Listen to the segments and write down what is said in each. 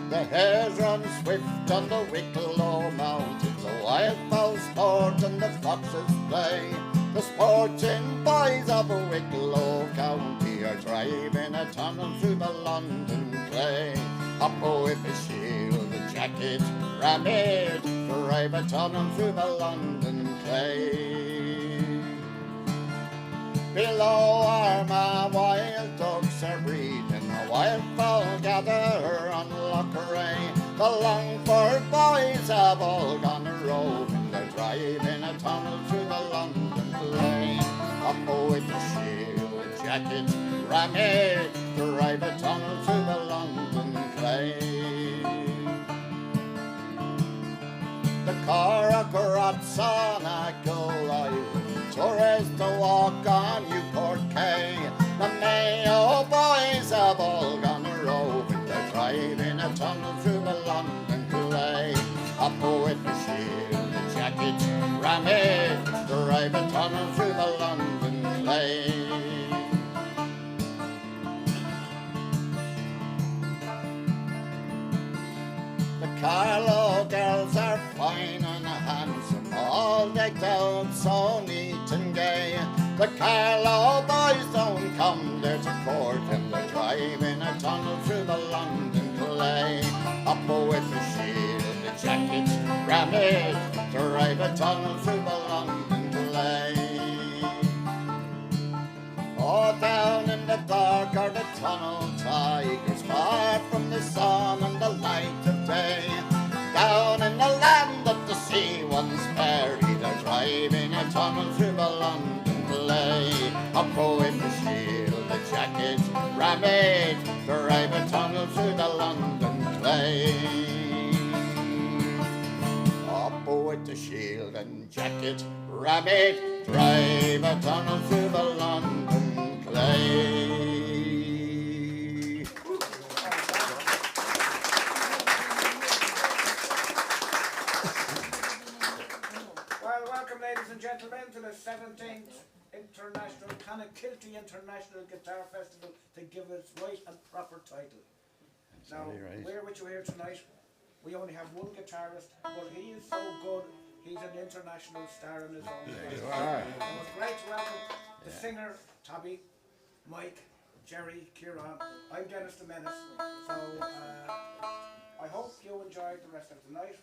The hares run swift on the Wicklow mountains, the wildfowl sport and the foxes play. The sporting boys of Wicklow County are driving a tunnel through the London clay. Up with a shield, a jacket, ram it, drive a tunnel through the London clay. Below Armagh wild ducks are breeding, the wildfowl gather on Lough Ray. The Longford boys have all gone roving, they're driving a tunnel through the London clay. Up with the shield, a jacket, ram it, drive a tunnel through the London clay. The Corrocorots on Achill Island, tourists to walk on Newport Quay. The Mayo boys have all gone roving, they're driving a tunnel through the London clay. Up with the shield, the jacket, ram it, drive a tunnel through the London clay. The Carlow girls are fine and handsome, all decked out so neat and gay. The Carlow boys don't come there to court them, they're driving a tunnel through the London clay. Up with the shield, the jacket, ram it, drive a tunnel through the London clay. Oh, down in the dark are the tunnel tigers, far from the sun and the light of day. Down in the land of the sea once buried, they're driving a tunnel through the London clay. Up with the shield, the jacket, ram it, drive a tunnel through the London clay. Up with the shield and jacket, ram it, drive a tunnel through the London clay. Well, welcome, ladies and gentlemen, to the 17th International Clonakilty International Guitar Festival, to give its right and proper title. Now, we're with you here tonight. We only have one guitarist, but he is so good, he's an international star in his own right. You are. And it's great to welcome the singer, Tabby, Mike, Jerry, Kieran. I'm Dennis the Menace. So I hope you enjoyed the rest of the night.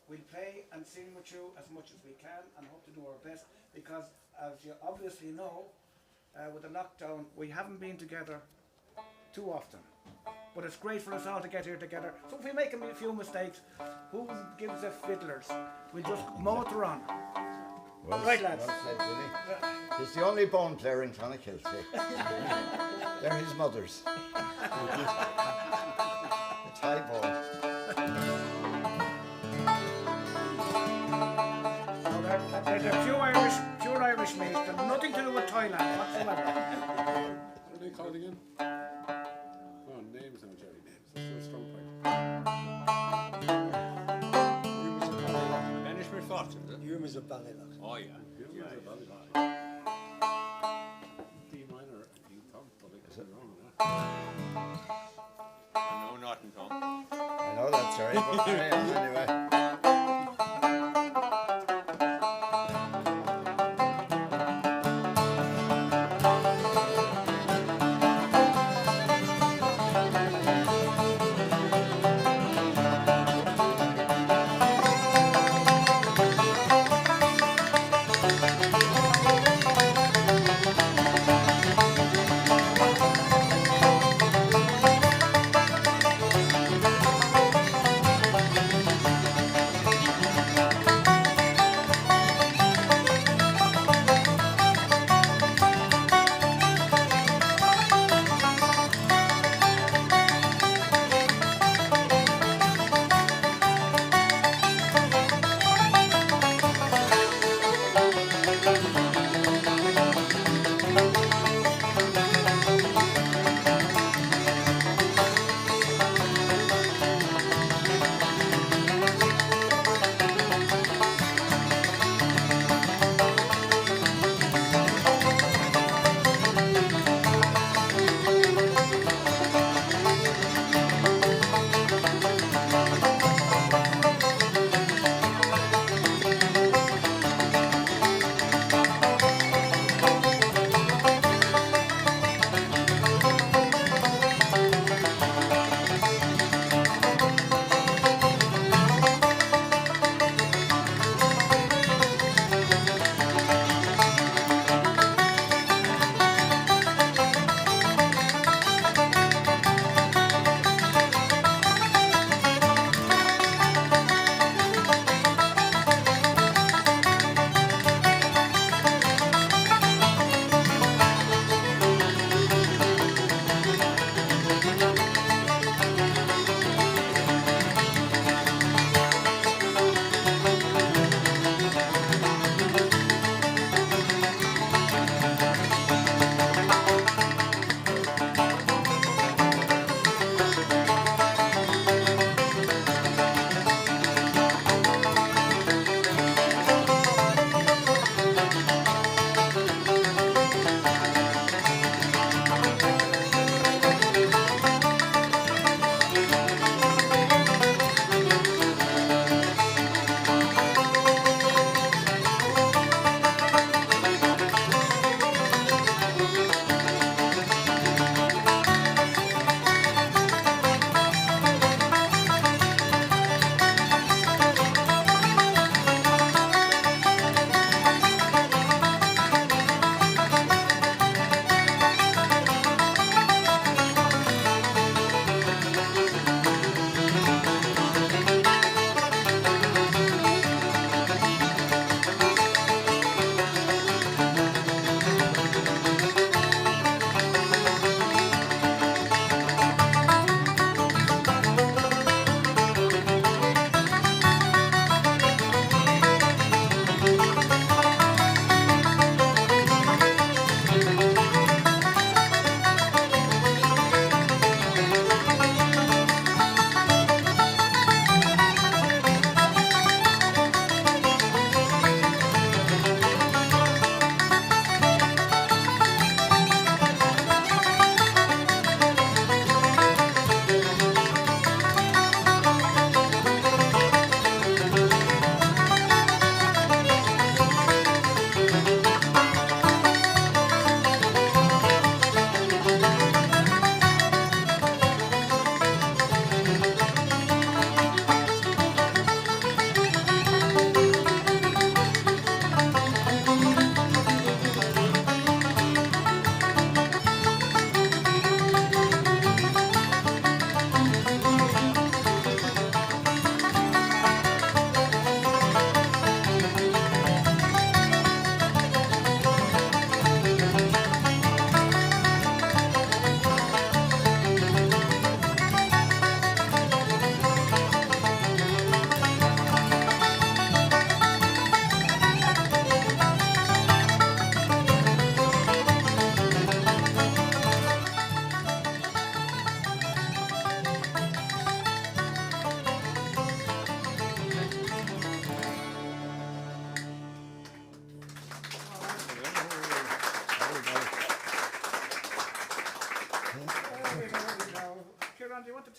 We'll play and sing with you as much as we can and hope to do our best, because as you obviously know, with the lockdown we haven't been together too often. But it's great for us all to get here together. So if we make a few mistakes, who gives us fiddlers? We'll just motor on. Well, Right, lads. Well said, Billy. He's the only bone player in Clonakilty. They're his mothers. It's high bone. They're pure Irish mates. They've nothing to do with Thailand whatsoever. What are they called again? Oh, names now, Jerry. Names. That's a strong point. Banishment Fortune, is it? Humans of Ballylock. Oh, yeah. Humans of Ballylock. D minor, D thumb, probably. Is it wrong? I know nothing, Tom. I know that's right, but carry on anyway.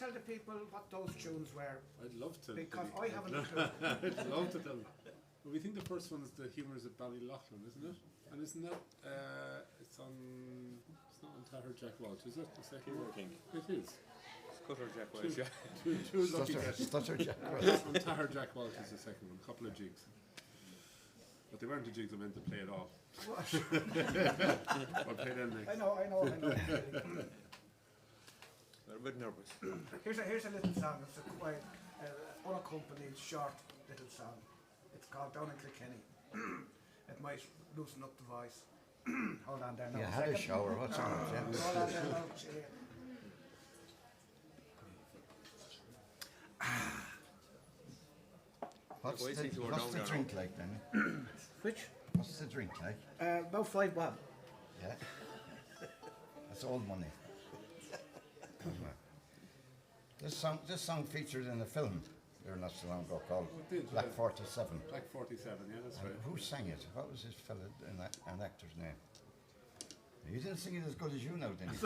tell the people what those tunes were? I'd love to. Because I haven't a clue. I'd love to tell them. Well, we think the first one is the Humours at Ballyloughlin, isn't it? And isn't that, it's not on Tahar Jack Walsh, is it? The second one? I think. It is. Scuttle Jack Welch, yeah. Two lucky guesses. Stutter Jack. On Tahar Jack Walsh is the second one, couple of jigs. But they weren't the jigs I meant to play at all. I'll play them next. I know. They're a bit nervous. Here's a little song. It's a quite unaccompanied, short little song. It's called Down in Kilkenny. It might loosen up the voice. Hold on there now. You a had a second. shower. What's on it? Yeah. Hold on there now. Chill here. What's Wait till you are the down there drink like then? Which? What's the drink like? About 5 bob. Yeah. That's old money. This song featured in a film there not so long ago called it did, Black yeah. 47. Black 47, yeah, that's right. Who sang it? What was his fella, an actor's name? You didn't sing it as good as you know, did you?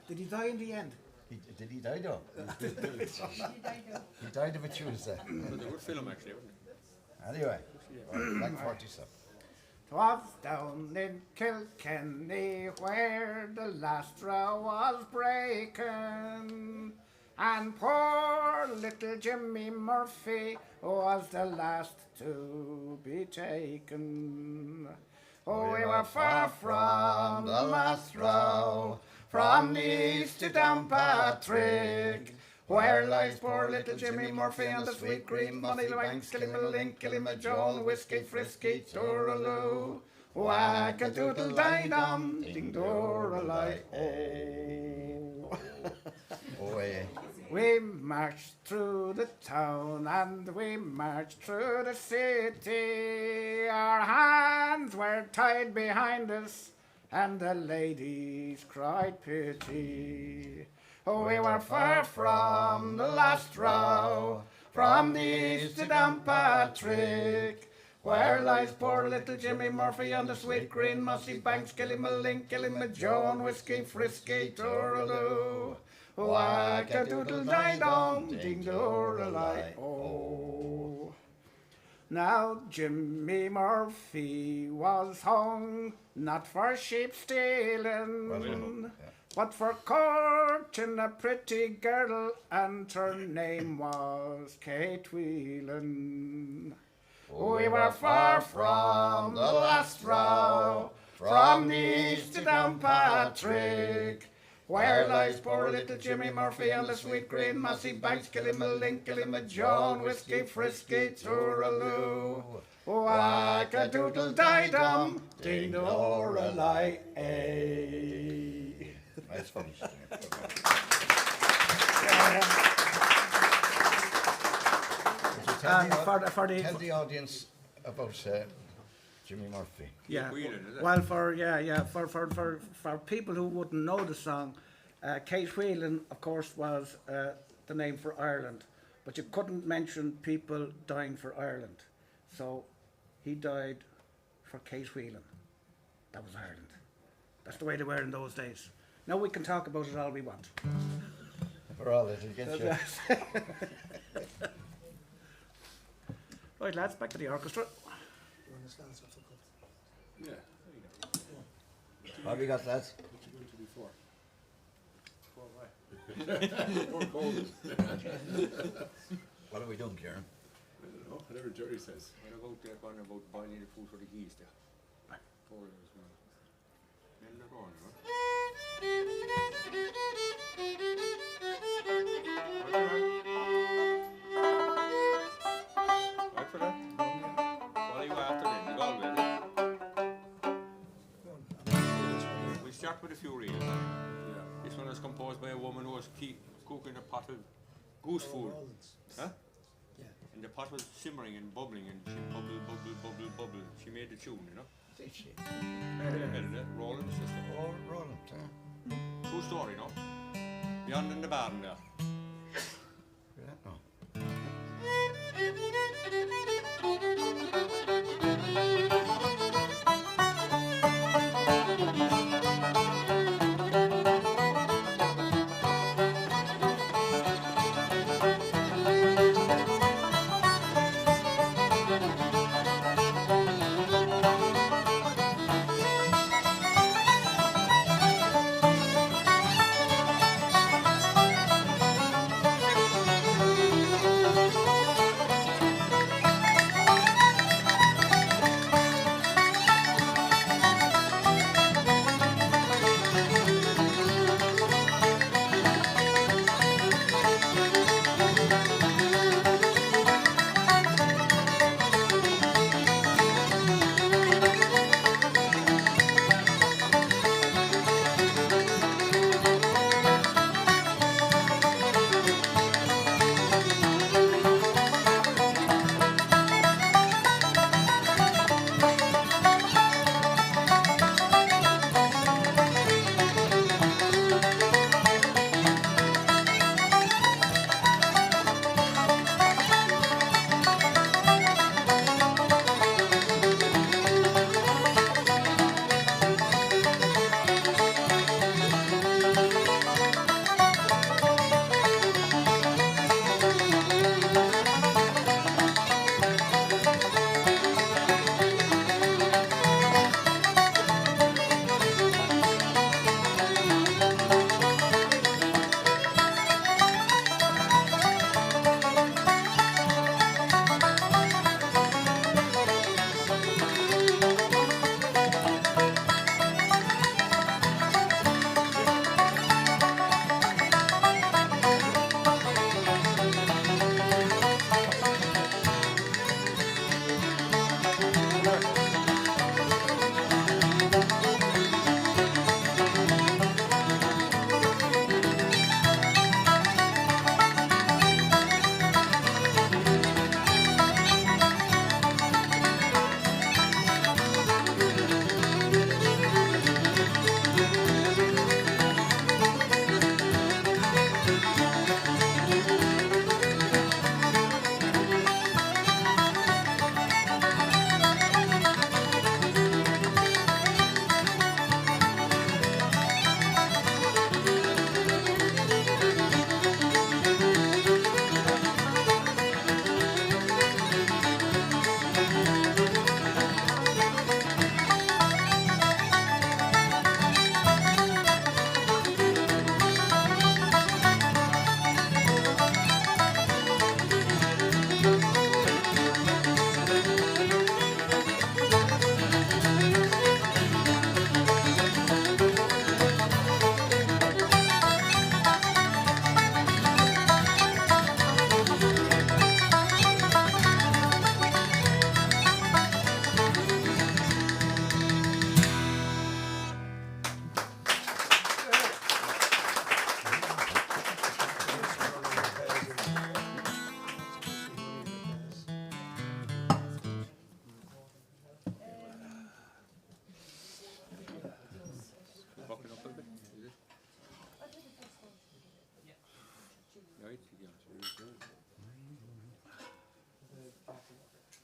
Did he die in the end? Did he die though? He died of a Tuesday. It was a good film, actually, wasn't it? Anyway, Black 47. 'Twas down in Kilkenny where the last row was breaking, and poor little Jimmy Murphy was the last to be taken. Oh, we were far from the last row, from Nice to Downpatrick, where lies poor little Jimmy Murphy and the sweet green money banks, Killimalink, Killimajohn, whiskey, frisky, tooraloo, whack-a-doodle-dee-dum, ding-doralai, oh. Oh, eh. We marched through the town and we marched through the city. Our hands were tied behind us and the ladies cried pity. Oh, we were far from the last row, from Nice to Downpatrick, where lies poor little Jimmy Murphy on the sweet green mossy banks, Killimalink, Killimajohn, whiskey, frisky, tooraloo, whack-a-doodle-dee-dum, ding-doralai, oh. Now Jimmy Murphy was hung, not for sheep stealing, but for courting a pretty girl, and her name was Kate Whelan. We were far from the last row, from Nice to Downpatrick, where lies poor little Jimmy Murphy on the sweet green mossy banks, Killimalink, Killimajohn, whiskey, frisky, tooraloo, whack-a-doodle-dee-dum, ding-doralai, eh. That's funny. And for Tell the audience about Jimmy Murphy. yeah, Whelan, is it? well, for people who wouldn't know the song, Kate Whelan, of course, was the name for Ireland, but you couldn't mention people dying for Ireland, so he died for Kate Whelan. That was Ireland. That's the way they were in those days. Now we can talk about it all we want. For all it'll get you. Right, lads, back to the orchestra. Yeah. What have you got, lads? What you going to do for? Poor cold. What have we done, Kieran? I don't know, whatever Jerry says. What about going about boiling the food for the geese there? Four years, man. Then they're going, right? Right for that? What are you after then? You got it? We start with a few reels. Yeah. This one is composed by a woman who was cooking a pot of goose food. Huh? And the pot was simmering and bubbling, and she bubble, bubble, bubble, bubble. She made the tune, you know? Did she? Roland system. Oh, Roland. True story, no? Beyond in the barn there. Yeah, no.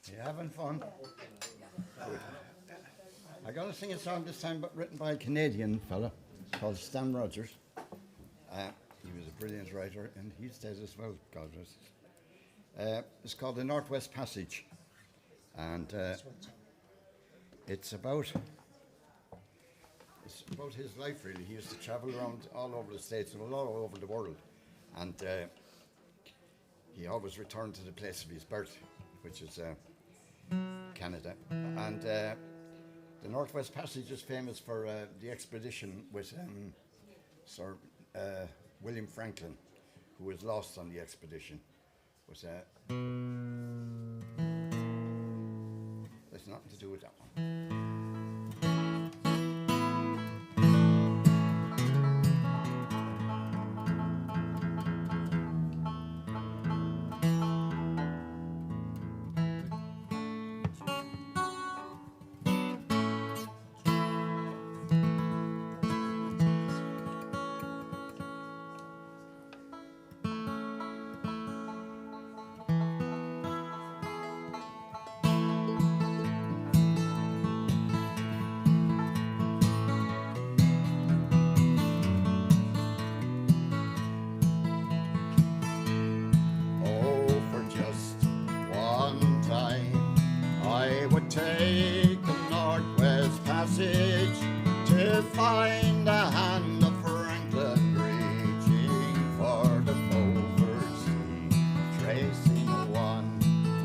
You having fun? I gotta sing a song this time, but written by a Canadian fella called Stan Rogers. He was a brilliant writer, and he's dead as well, God rest his. It's called The Northwest Passage, and it's about his life, really. He used to travel around all over the States and all over the world, and he always returned to the place of his birth, which is Canada. And the Northwest Passage is famous for the expedition with Sir William Franklin, who was lost on the expedition. Was there's nothing to do with that one. Take the Northwest Passage to find the hand of Franklin reaching for the Beaufort Sea, tracing one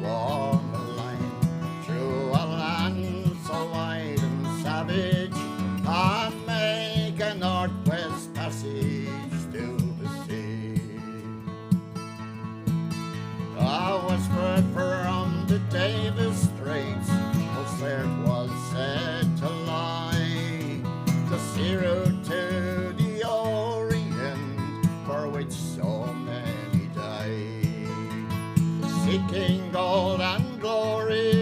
long line through a land so wide and savage, and make a Northwest Passage to the sea. I was spread from the Davis Straits, there was said to lie the sea route to the Orient, for which so many died, seeking gold and glory,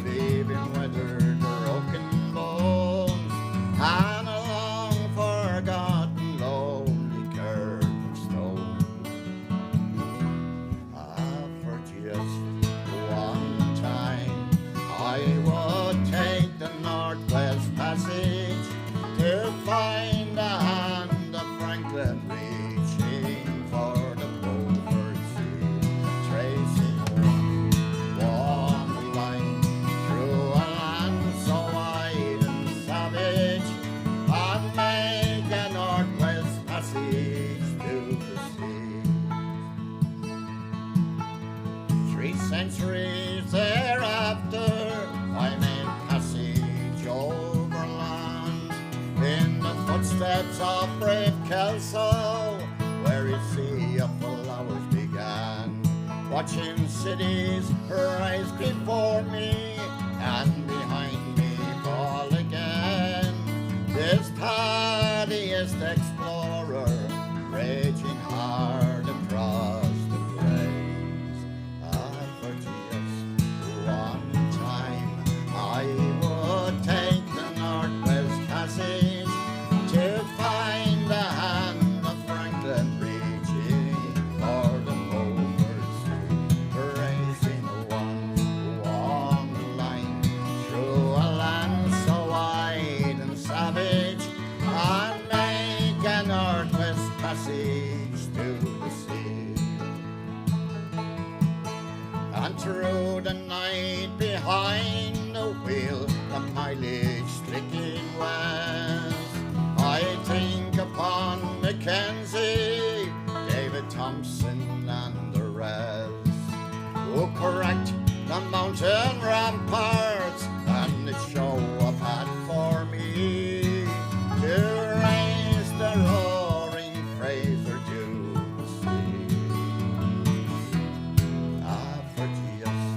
leaving weathered broken bones and a long forgotten lonely curve of stone. For just one time I would take the Northwest Passage to find the hand of Franklin reaching for the Beaufort Sea, tracing one line through a land so wide and savage, and make a Northwest Passage to the sea. 3 centuries thereafter, I made passage overland in the footsteps of brave Kelso, where his sea of flowers began, watching cities rise before me and behind me fall again. This hardiest explorer raging hard across the plains. For just one time I would take the Northwest Passage to find the hand of Franklin reaching for the Beaufort Sea, racing one long line through a land so wide and savage, and make a Northwest Passage to the sea. And through the night behind the wheel, the mileage stricken west, I think upon Mackenzie, David Thompson and the rest, who cracked the mountain ramparts and the show up had for me to raise the roaring Fraser to the sea. For just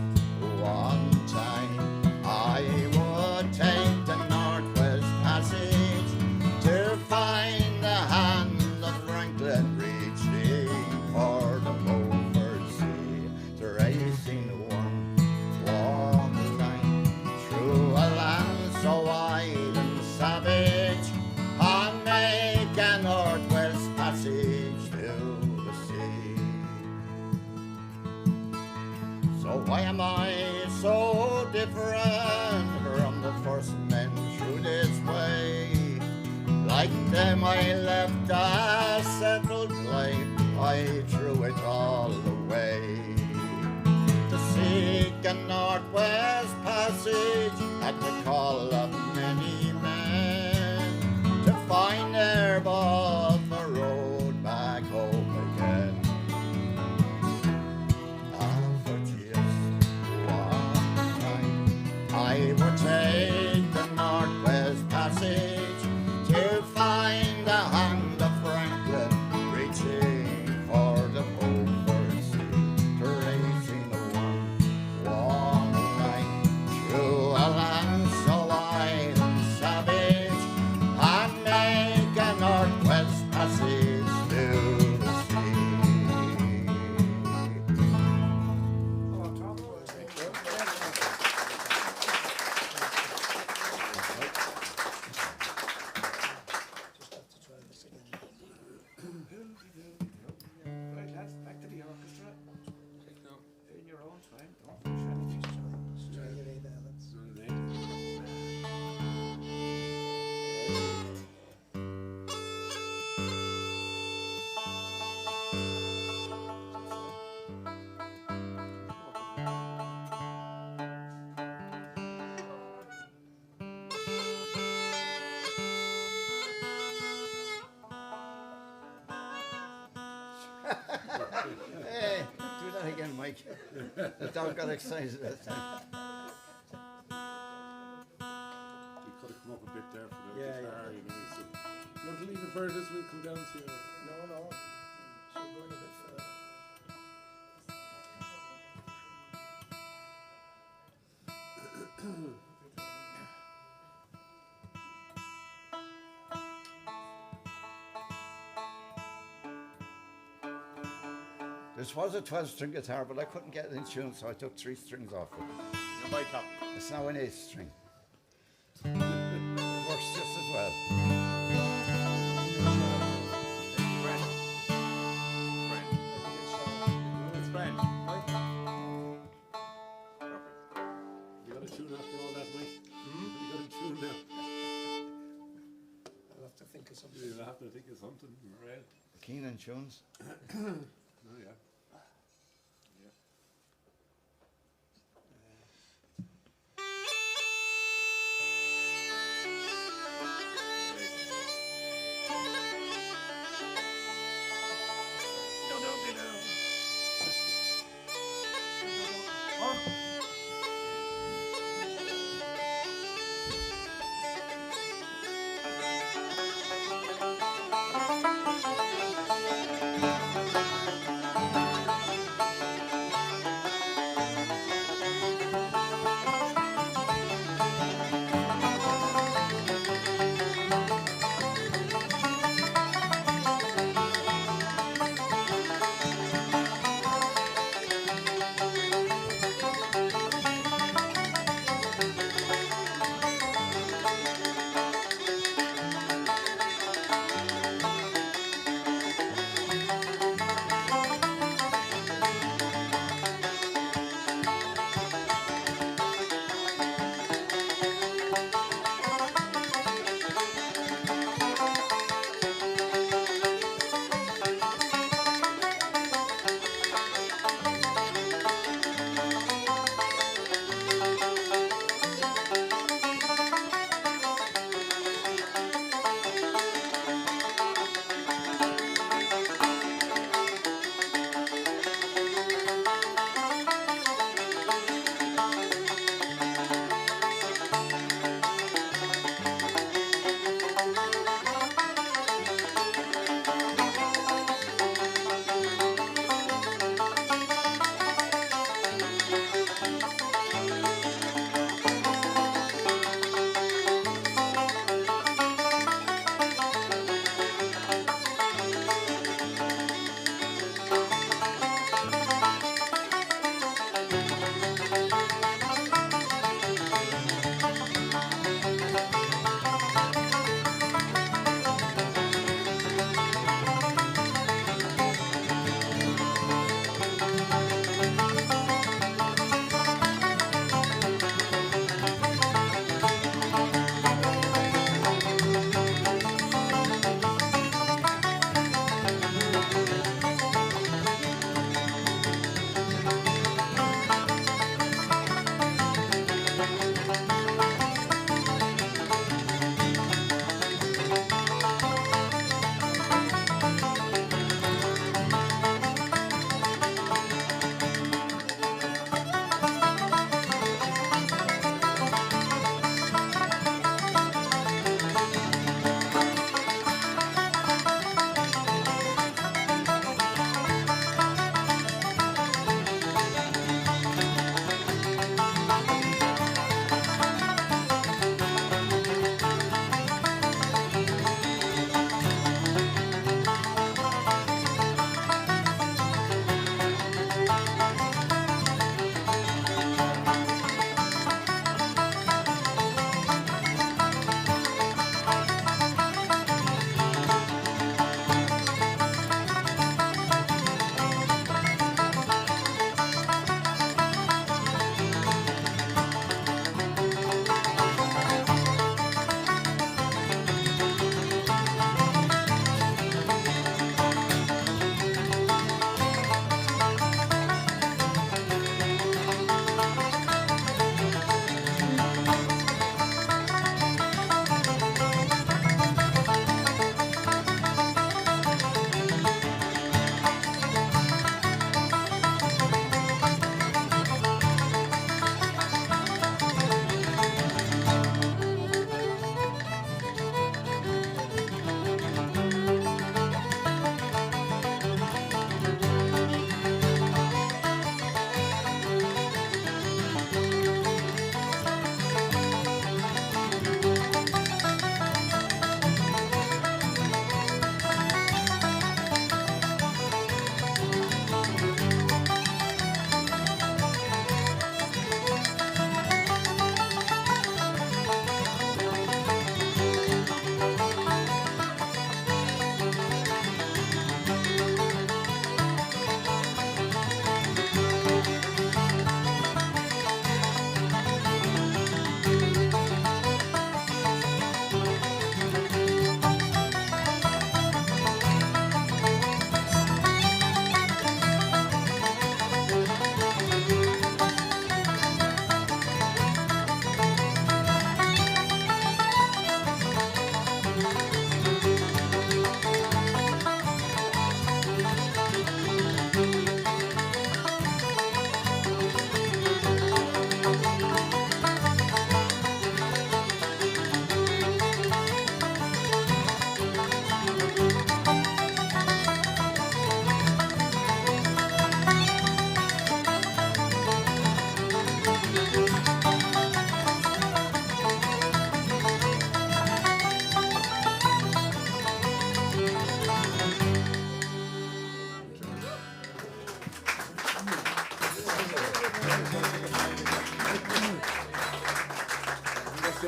one time I would take the Northwest Passage to find the hand of Franklin reaching for the Beaufort Sea, tracing one long line friend from the first men through this way. Like them I left a settled life, I threw it all away. To seek a northwest passage at the call of many men, to find their above the road back home again. For just one night I would take the northwest passage to find the hand of Franklin reaching for the Beaufort Sea, tracing a warm night through a land so wild and savage, and make a northwest passage to the sea. Oh, Tom, right, lads, back to the orchestra. In your own time. Don't push anything. Hey, do that again, Mike. The dog got excited that time. You could have come up a bit there for the Yeah, guitar, you know. So, you want to leave it where it is, we'll come down to you. No. So going a bit further. This was a 12-string guitar, but I couldn't get it in tune, so I took 3 strings off it. You're my top. It's now an 8-string. It works just as well. It's Brand. You got a tune after all that, Mike? You got a tune now? I'll have to think of something. You'll have to think of something, right? Keenan tunes. Oh, yeah.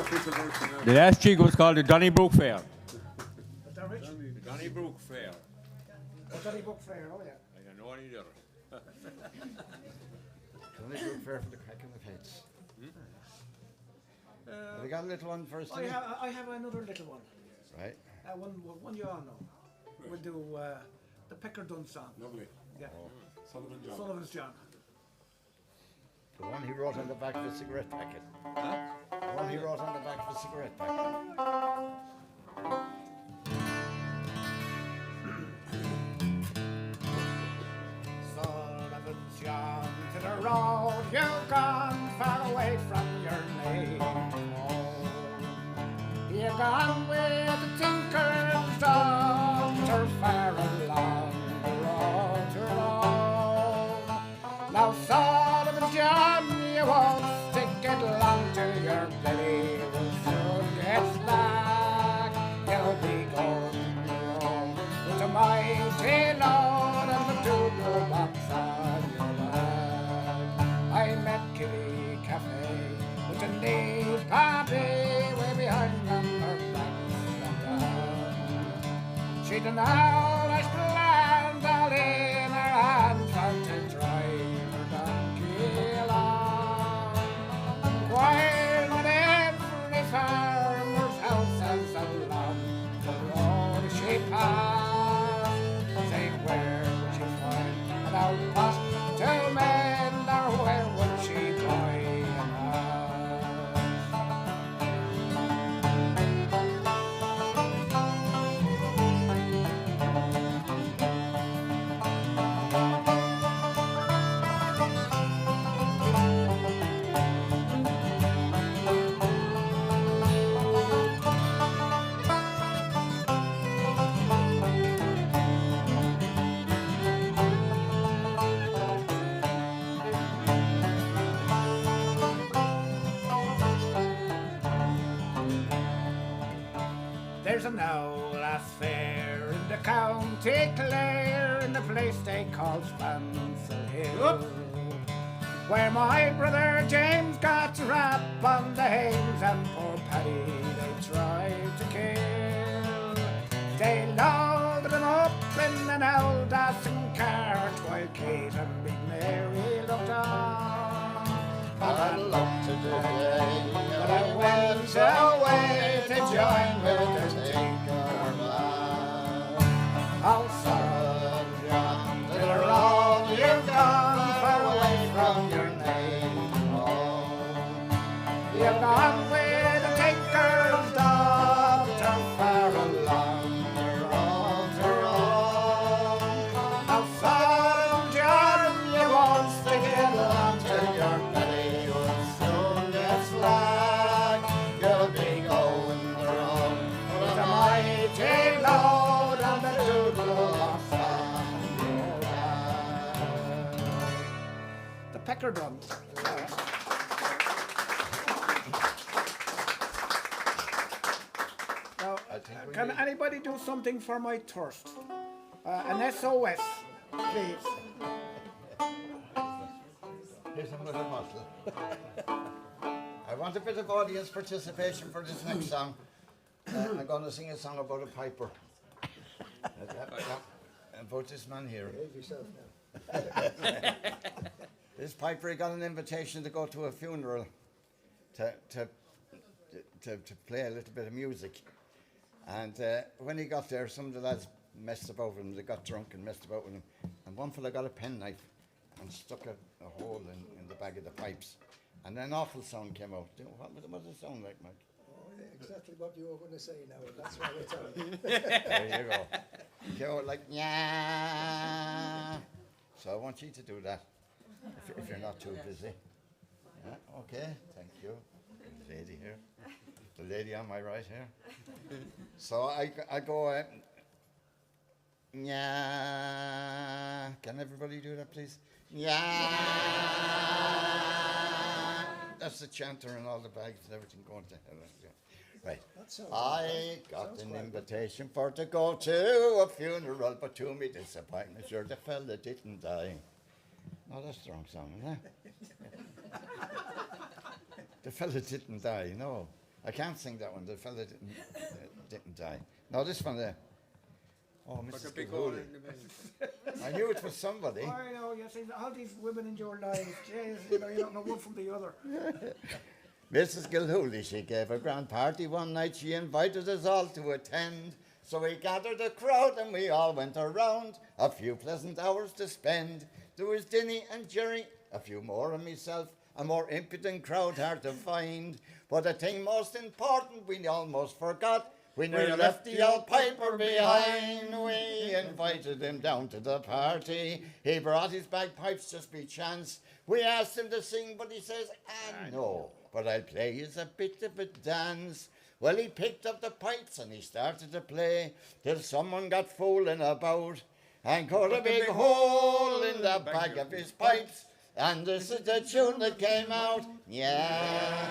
official version now. The last jig was called the Donnybrook Fair. Is that Rich? The Donnybrook Fair. Oh, Donnybrook Fair, oh yeah. I don't know any other. Only good fair for the cracking of heads. Have you got a little one for us I today? have another little one. Right. One you all know. We'll do the Pecker Dunn song. Lovely. Yeah. Sullivan John. Sullivan's John. The one he wrote on the back of a cigarette packet. Huh? The one he wrote on the back of a cigarette packet. Sullivan's John, to the road you've gone far away from your name. You've gone with the tinker's daughter far along the road to Rome. Now Sullivan John, you won't stick it long to your belly will soon get back. You'll be going home with a mighty load and the two box on your back. I met Kitty Cafe with a neat party way behind number backs. She'd an Irish blonde all in her hand for to drive her donkey along. While at every farmer's house has along the road she passed, saying where would she find an outpost to mend, or where would she buy an ass? There's an old lass fair in the county Clare, in the place they call Spansel Hill, where my brother James got a rap on the hames and poor Paddy they tried to kill. They loaded him up in an old Aston cart while Kate and Big Mary looked on. I'd love to do it, But I went away to join with the tinker man. Oh, Sullivan John, to the road you've gone far away from your native home. You've gone with the tinker's daughter far along the road to Rome. Oh, Sullivan John, you won't stick it long to your belly will soon get slack. You'll be going the road with a mighty load and the doodle box on your back. The Pecker Drums. Now, can anybody do something for my thirst? An SOS, please. Here's a little bottle. I want a bit of audience participation for this next song. I'm going to sing a song about a piper. About this man here. Behave yourself now. This piper, he got an invitation to go to a funeral to play a little bit of music. And when he got there, some of the lads messed about with him. They got drunk and messed about with him. And one fella got a penknife and stuck a hole in the bag of the pipes. And an awful sound came out. What does it sound like, Mike? Oh, yeah, exactly what you were going to say now. That's why we're telling you. There you go. It came out like, yeah. So I want you to do that, if you're not too busy. Yeah, okay, thank you. The lady here. The lady on my right here. So I go, yeah. Can everybody do that, please? Yeah. That's the chanter and all the bags and everything going to hell. Right. That sounds I got sounds an quite invitation for to go to a funeral, but to me disappointment, sure the fella didn't die. No, that's the wrong song, isn't it? The fella didn't die, no. I can't sing that one. The fella didn't die. No, this one there. Oh, Put a Mrs. big hole Gilhooly. in the middle. I knew it was somebody. I know, you see, all these women in your life, jeez, you know, you don't know one from the other. Mrs. Gilhooly, she gave a grand party one night. She invited us all to attend. So we gathered a crowd and we all went around. A few pleasant hours to spend. There was Dinny and Jerry, a few more and myself. A more impudent crowd hard to find. But the thing most important we almost forgot. We nearly left the old piper behind. We invited him down to the party. He brought his bagpipes just by chance. We asked him to sing, but he says, no, but I'll play you a bit of a dance. Well, he picked up the pipes and he started to play till someone got fooling about and cut a big hole in the back of his pipes. And this is the tune that came out. Yeah.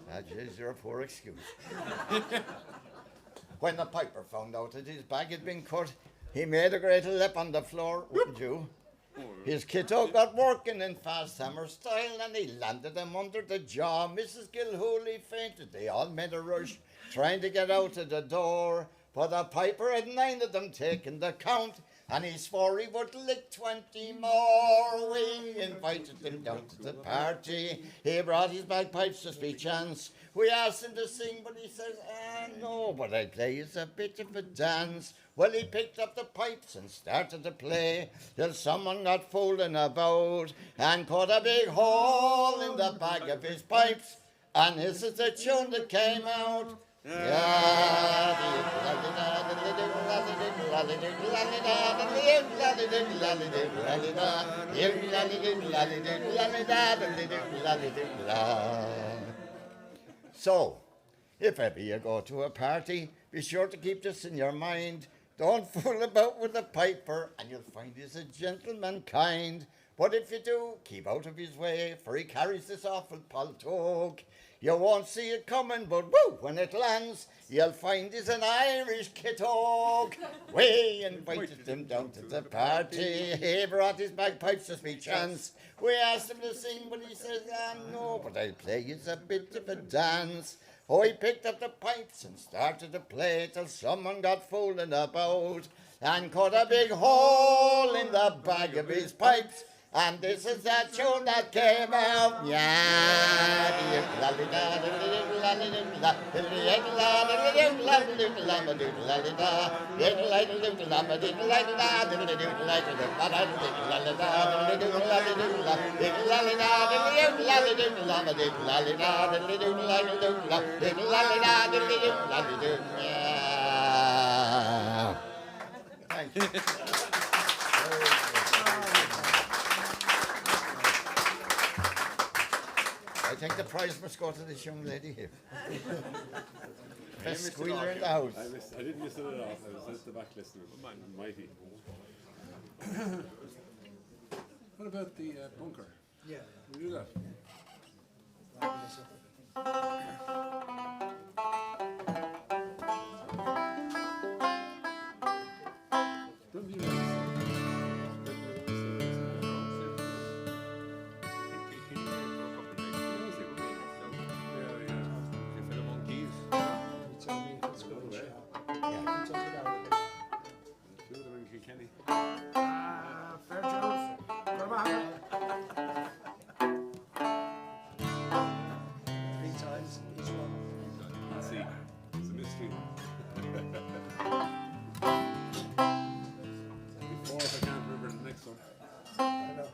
That is your poor excuse. When the piper found out that his bag had been cut, he made a great lip on the floor, wouldn't you? His kiddo got working in fast hammer style and he landed him under the jaw. Mrs. Gilhooly fainted. They all made a rush trying to get out of the door. But the piper had 9 of them taken the count and he swore he would lick 20 more. We invited him down to the party. He brought his bagpipes just by chance. We asked him to sing, but he says, no, but I'll play you a bit of a dance. Well, he picked up the pipes and started to play till someone got fooling about and cut a big hole in the back of his pipes. And this is the tune that came out. So, if ever you go to a party, be sure to keep this in your mind. Don't fool about with the piper, and you'll find he's a gentleman kind. But if you do, keep out of his way, for he carries this awful paltoke. You won't see it coming, but woo, when it lands, you'll find he's an Irish kiddo. We invited him down to the party. He brought his bagpipes just by chance. We asked him to sing, but he says, no, but I'll play you a bit of a dance. Oh, he picked up the pipes and started to play till someone got fooling about and cut a big hole in the back of his pipes. And this is that tune that came out. Thank you. I think the prize must go to this young lady here. Best squealer in the house. I didn't miss it at all. I was at the back listening. Mighty. What about the bunker? Yeah. We do that. Right, listen. Don't you know? You told me you could score a shot. You took it out. Two of them in Kilkenny. Fair dues. Good man. 3 times each one. Let's see. It's a mystery. Before, if I can't remember the next one. I don't know.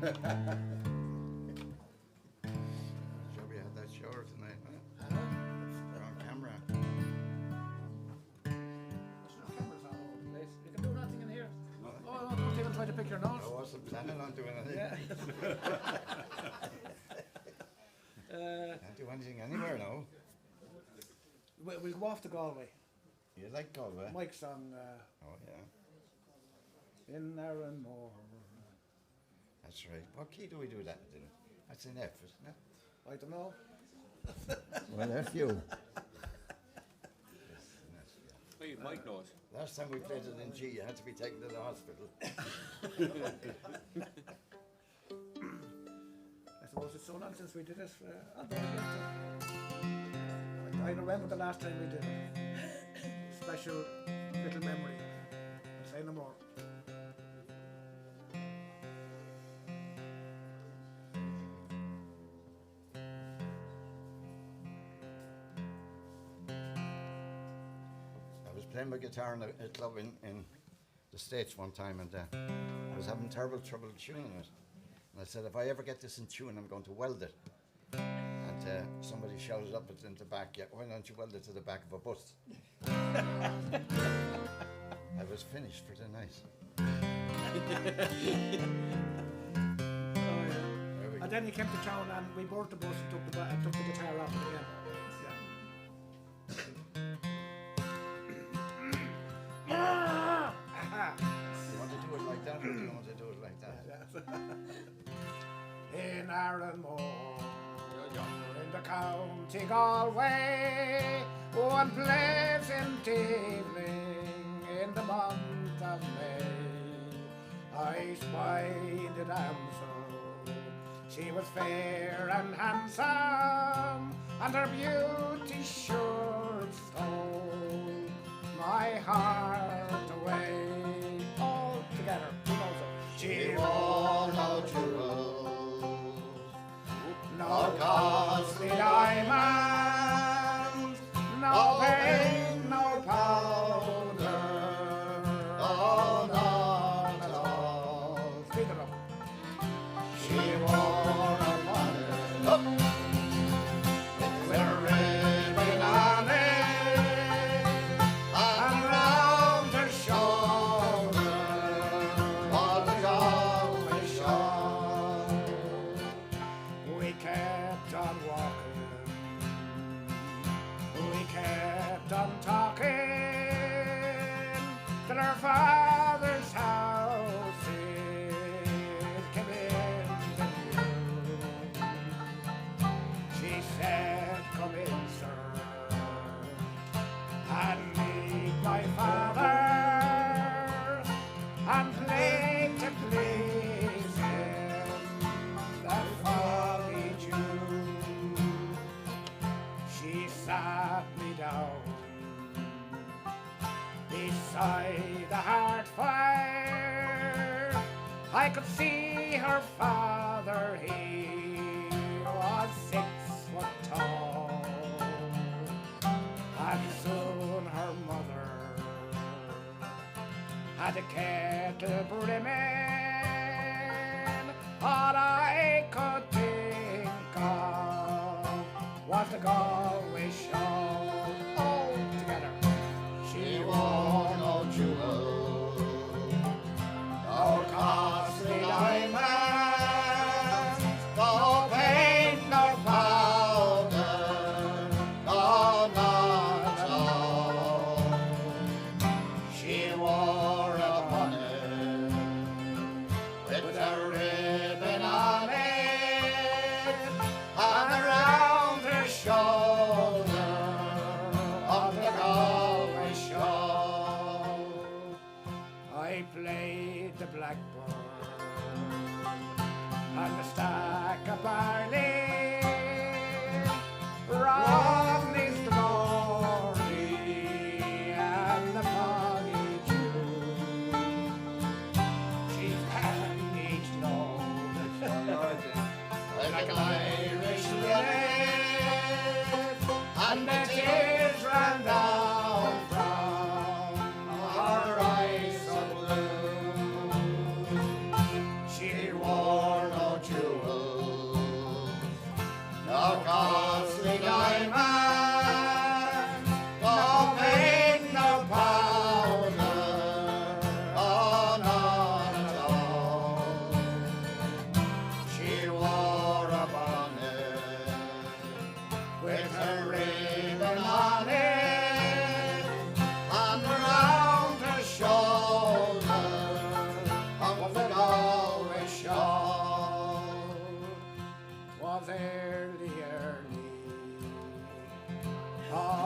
Sure we had that shower tonight, huh? We're on camera. There's no cameras all over the place. You can do nothing in here. Oh, no, don't even try to pick your nose. I wasn't planning on doing anything. Yeah. Can't do anything anywhere now. We'll go off to Galway. You like Galway? Mike's on Oh, yeah. in Aaronmore. That's right. What key do we do that in? That's an F, isn't it? I don't know. Well, F you. Hey, Mike knows. Last time we played it in G, you had to be taken to the hospital. I suppose it's so long since we did it. I remember the last time we did it. Special little memory. I'll say no more. I was playing my guitar in a club in the States one time, and I was having terrible trouble tuning it. And I said, if I ever get this in tune, I'm going to weld it. And somebody shouted up in the back, yeah, why don't you weld it to the back of a bus? I was finished for the night. There we go. And then he came to town and we boarded the bus and took the guitar off again. Yeah. Do you want to do it like that, or do you want to do it like that? In Aaronmore, in the county Galway, one pleasant evening in the month of May, I spied a damsel. She was fair and handsome, and her beauty sure stole my heart away. All together, who knows it? She wore no jewels, no costly diamonds, no paint, no powder, oh, not at all. Speak it up. She wore a bonnet with a ribbon on it, and round her shoulder was a Galway shawl. We kept on walking, we kept on talking, till our father's house it came into view. She said, come in, sir, and meet my father, and play to please him, that foggy Jew. She sat me down beside the hearth fire. I could see her father, he was 6 foot tall, and soon her mother had a kettle brimming. All I could think of was the Galway shawl. All together. She wore no jewels, no costly diamonds, no paint, no powder, no, not at all. She wore a bonnet with a ribbon on it, and around her shoulder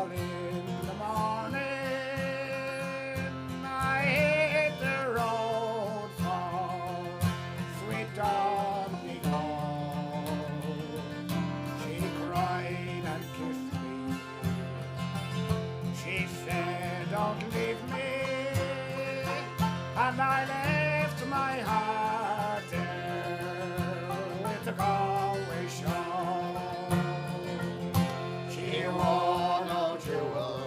all in the morning I hit the road for sweet Donegal. She cried and kissed me. She said, don't leave me. And I left my heart there with the Galway show. She wore no jewel,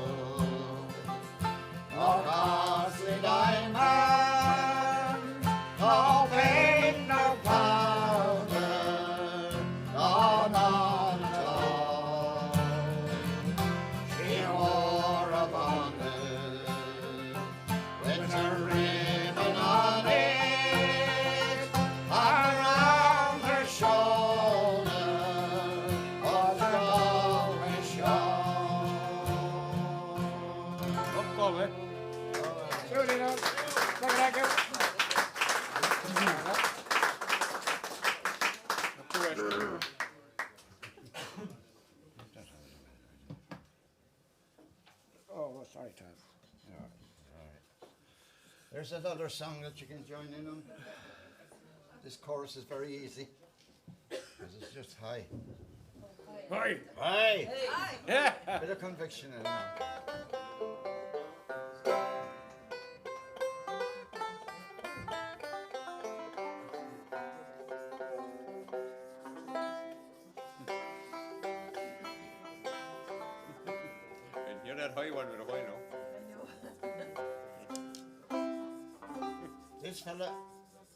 no costly diamond, no paint, no powder, no none at all. She wore a bonnet with a ribbon on it, around her shoulder was a Galway shawl. Up Galway. Trudy, no. Thank you. Up the rest. Oh, sorry, Tom. There's another song that you can join in on. This chorus is very easy. 'Cause it's just high. Hi. High! Yeah. Bit of conviction in there. And you're that high one with a high now. This fella,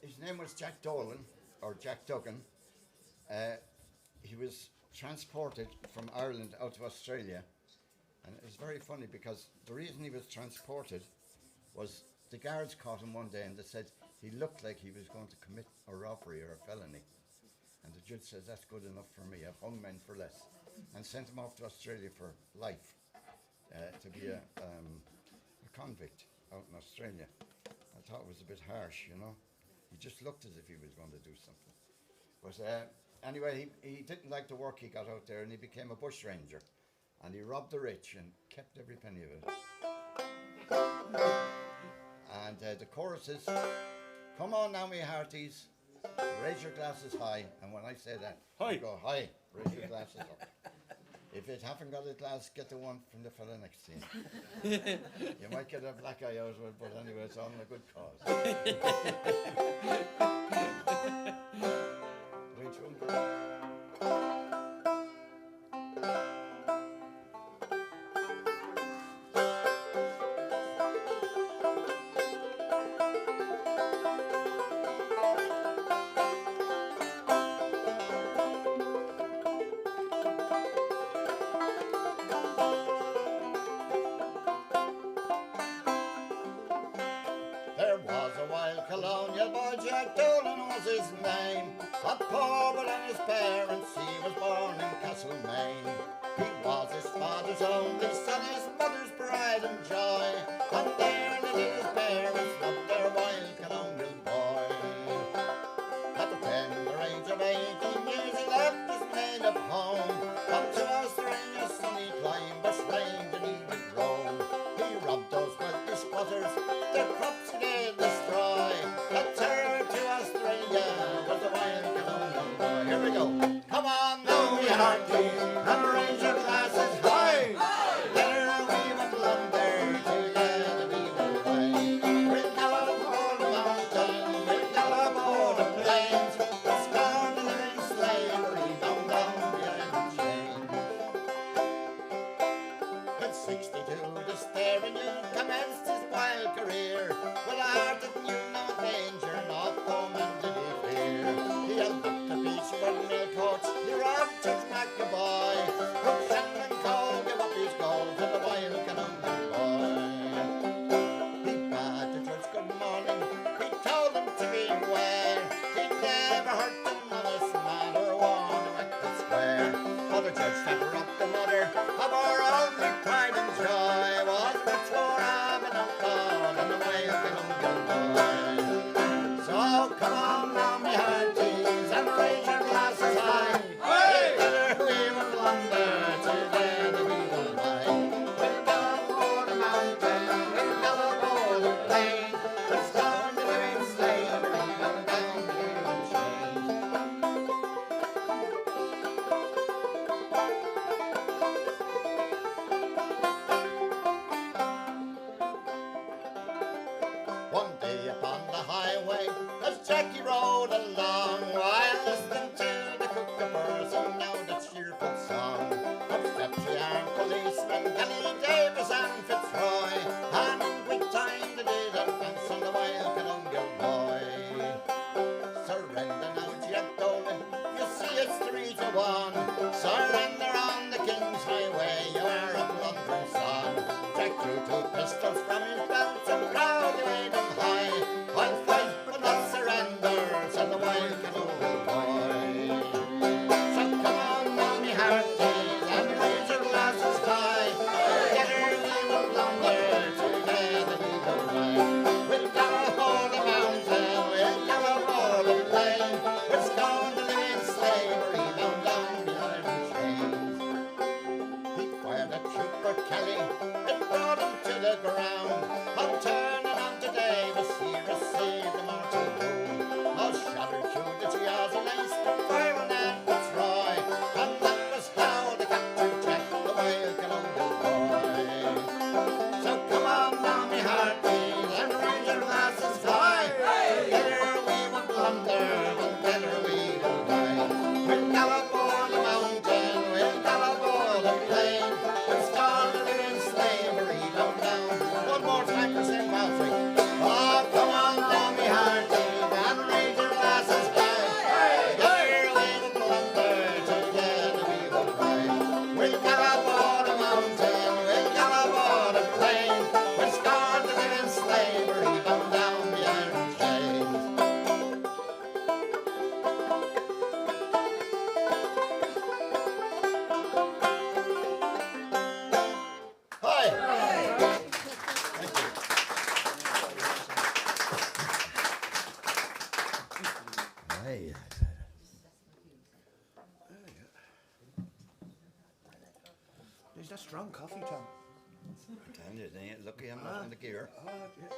his name was Jack Dolan, or Jack Duggan. He was transported from Ireland out to Australia. And it was very funny because the reason he was transported was the guards caught him one day and they said he looked like he was going to commit a robbery or a felony. And the judge says, that's good enough for me. I've hung men for less. And sent him off to Australia for life to be a convict out in Australia. I thought it was a bit harsh, you know. He just looked as if he was going to do something. But anyway, he didn't like the work he got out there and he became a bush ranger. And he robbed the rich and kept every penny of it. And the chorus is, come on now, me hearties, raise your glasses high. And when I say that, High. you go high, raise your glasses up. If you haven't got a glass, get the one from the fella next to you. You might get a black eye out of it, but anyway, it's all in a good cause. Don't you? There was a wild colonial boy, Jack Dolan was his name. A poor but on his parents, he was born in Castlemaine. He was his father's only son, his mother's pride and joy. And there lived his parents, loved their wild colonial boy. At the tender age of 18 years, he left his native home. Up to Australia, sunny climb, bush range and he would roam. He robbed those wealthy squatters, their crops he did destroy. A terror to Australia was the wild colonial boy. Here we go. Come on now, you hearties, and raise your glasses high. There we would lumber, together we will ride. We'll gallop o'er the mountain, we'll gallop o'er the plains. We'll scorn the living slavery, bound down the iron chain. At 62, the staring youth commenced his wild career. With a heart that knew no danger, no foeman did he fear. He held up the Beechwood mill coach, he robbed Judge McAvoy. But Shannon Cole gave up his gold to the wild colonial boy. He bade the judge good morning, he told him to beware. He never hurt an honest man or warned him at the square. But the judge never up the mother of our only pride and joy was that swore of an outlaw and the wild colonial boy. So come on now, me hearties, and strong coffee, Tom. Tell you, they ain't lucky I'm not in the gear. Oh, yes.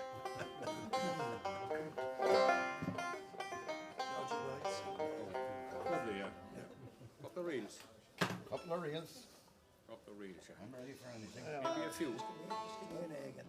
Lovely, yeah. Couple of reels. Couple of reels. Couple of reels, yeah. I'm ready for anything. Maybe a few. Just give me an egg and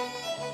Thank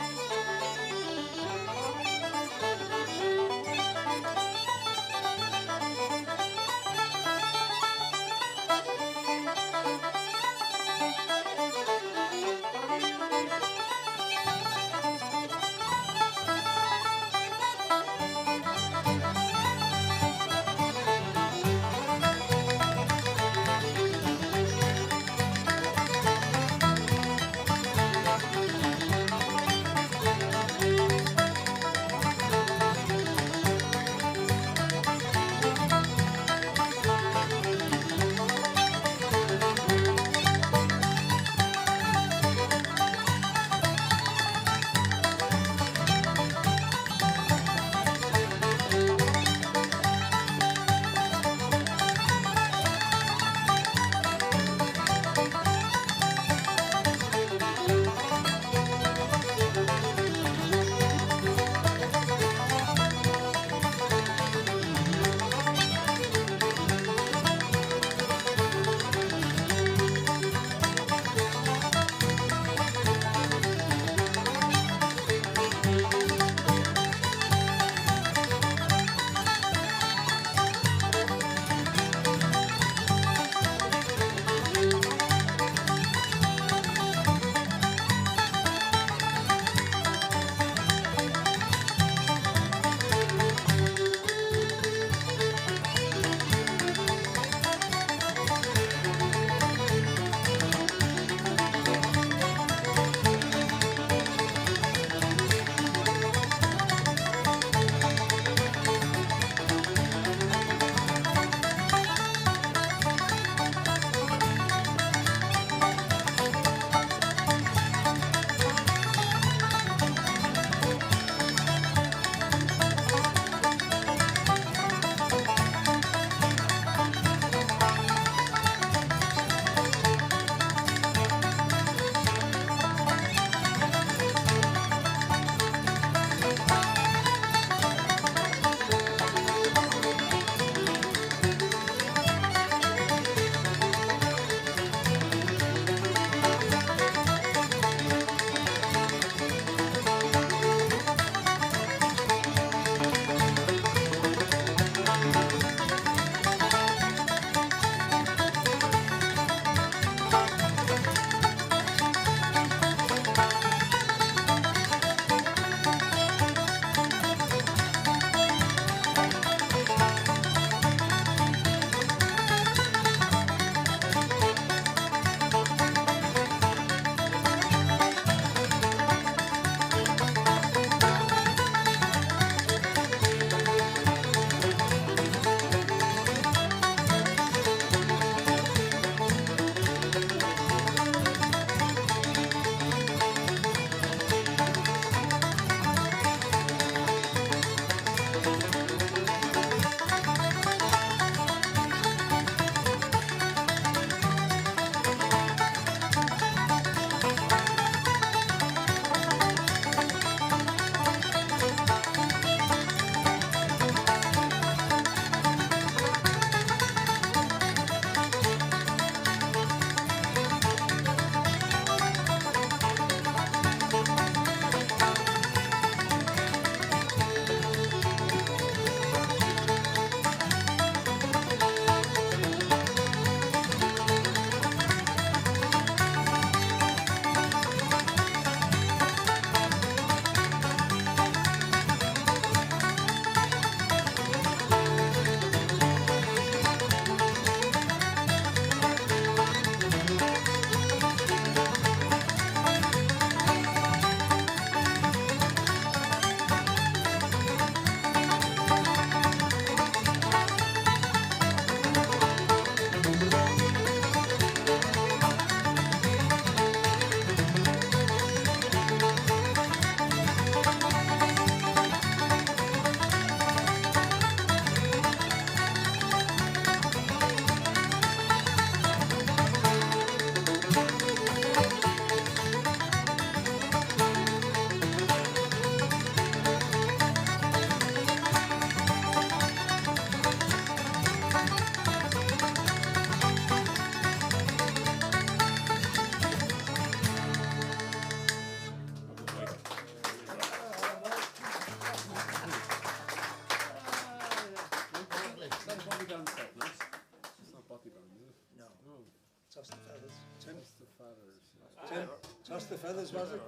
Toss the feathers, was it?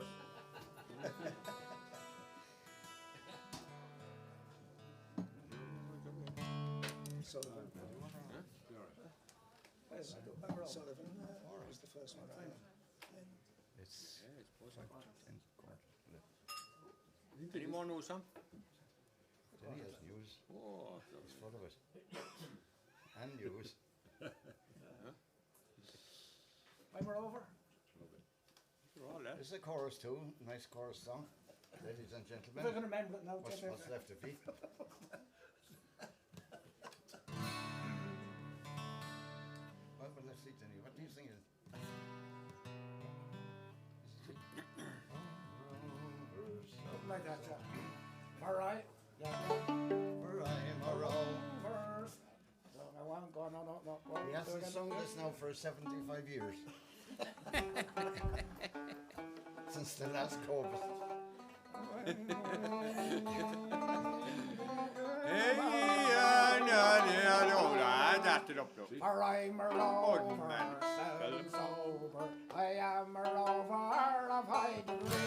Sullivan. Where's Sullivan? Was the first one. It's Any more news, Sam? Denny has news. Oh, He's full of it. And news. We're over. you're all there. This is a chorus too. Nice chorus song. Ladies and If I gentlemen. can remember it now, What's Jeff. left of me? Well, let's see, Denny. What do you think? Something like that, Jeff. All right. Yeah. For I'm a rover. Overs. No, no, I'm going, no. Go He on, do it hasn't again. sung this now for 75 years. Since the last COVID. That's it up now. For I'm a rover, seldom sober. I am a rover of high degree.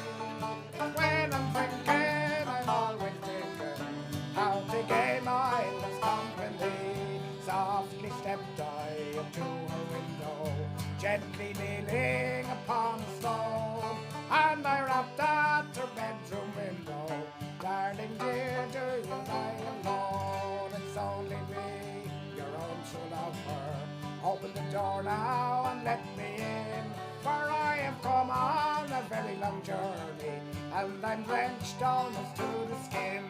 When I'm drinking, I'm always thinking how to gain my love's company. Softly stepped I up to her window, gently kneeling upon the stone, and I rapped at her bedroom window. Darling dear, do you lie alone? It's only me, your own true lover. Open the door now and let me in, for I have come on a very long journey, and I'm drenched almost to the skin.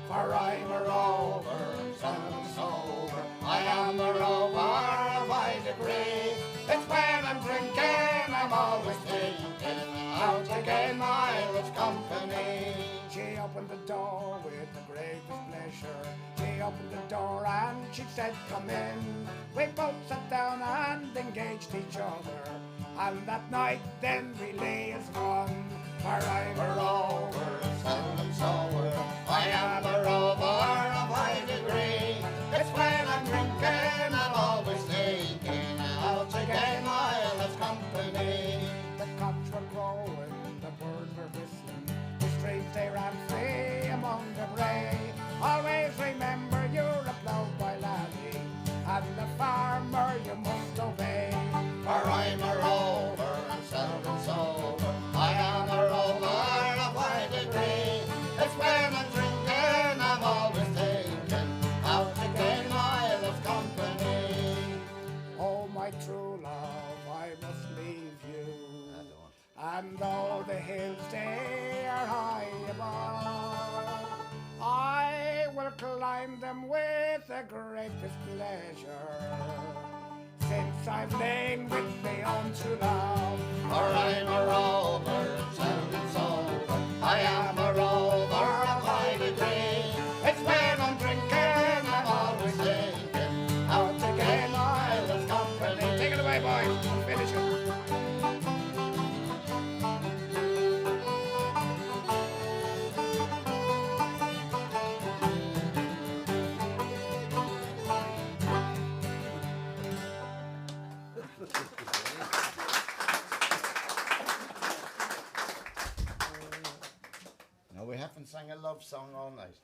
For I'm a rover, seldom sober. I am a rover of high degree. It's when I'm drinking, I'm always thinking how to gain my love's company. She opened the door with the greatest pleasure. She opened the door and she said, come in. We both sat down and engaged each other, and that night then we lay as one. For I'm a rover, seldom sober. I am a rover of high degree. It's when I'm drinking, I'm always thinking how to gain my love's company. The cocks were crowing, the birds were whistling, the streets they ran free among the bray. Always remember you're a ploughboy laddie, and the farmer you must obey. For I'm a rover, seldom sober. I am a rover of high degree. It's when I'm drinking, I'm always thinking how to gain my love's company. Oh, my true love, I must leave you. And though the hills they are high above, I will climb them with the greatest pleasure, since I've lain with my own true love. For I'm a rover, seldom sober. I am a rover of high degree. It's when I'm drinking, I'm always thinking how to gain my love's company. Take it away, boys. Finish it. No, we haven't sang a love song all night.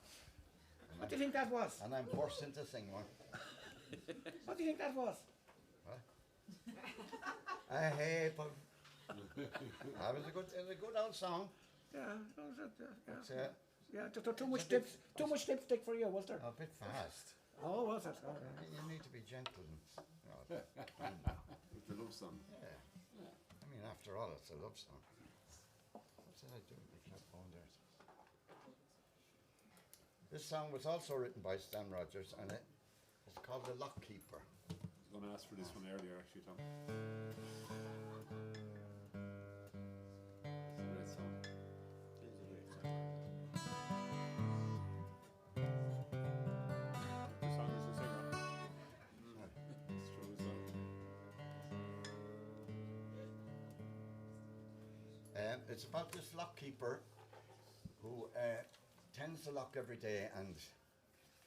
What do you think that was? And I'm bursting to sing one. What do you think that was? Hey, but that was a good old song. Yeah, yeah. It's Yeah, too much lipstick for you, was there? a bit fast. Oh, was it? Oh, You need to be gentle. It's a love song. Yeah. I mean, after all, it's a love song. What did I do? I kept on there. This song was also written by Stan Rogers, and it's called The Lock Keeper. I was going to ask for this one earlier, actually, Tom. It's a great song. The song is a singer. It's true as well. It's about this lock keeper who tends the lock every day, and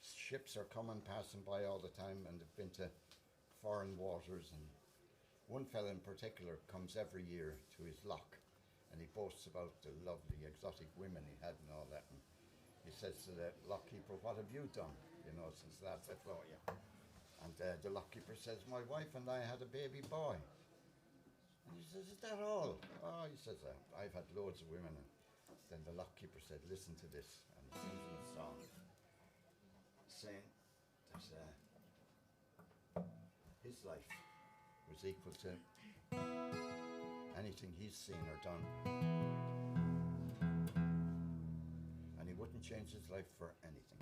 ships are coming, passing by all the time, and they've been to foreign waters, and one fella in particular comes every year to his lock, boasts about the lovely exotic women he had and all that. And he says to the lockkeeper, what have you done, you know, since last I saw you? And the lockkeeper says, my wife and I had a baby boy. And he says, is that all? Oh, he says, I've had loads of women. And then the lockkeeper said, listen to this. And he sings him a song saying that his life was equal to anything he's seen or done. And he wouldn't change his life for anything.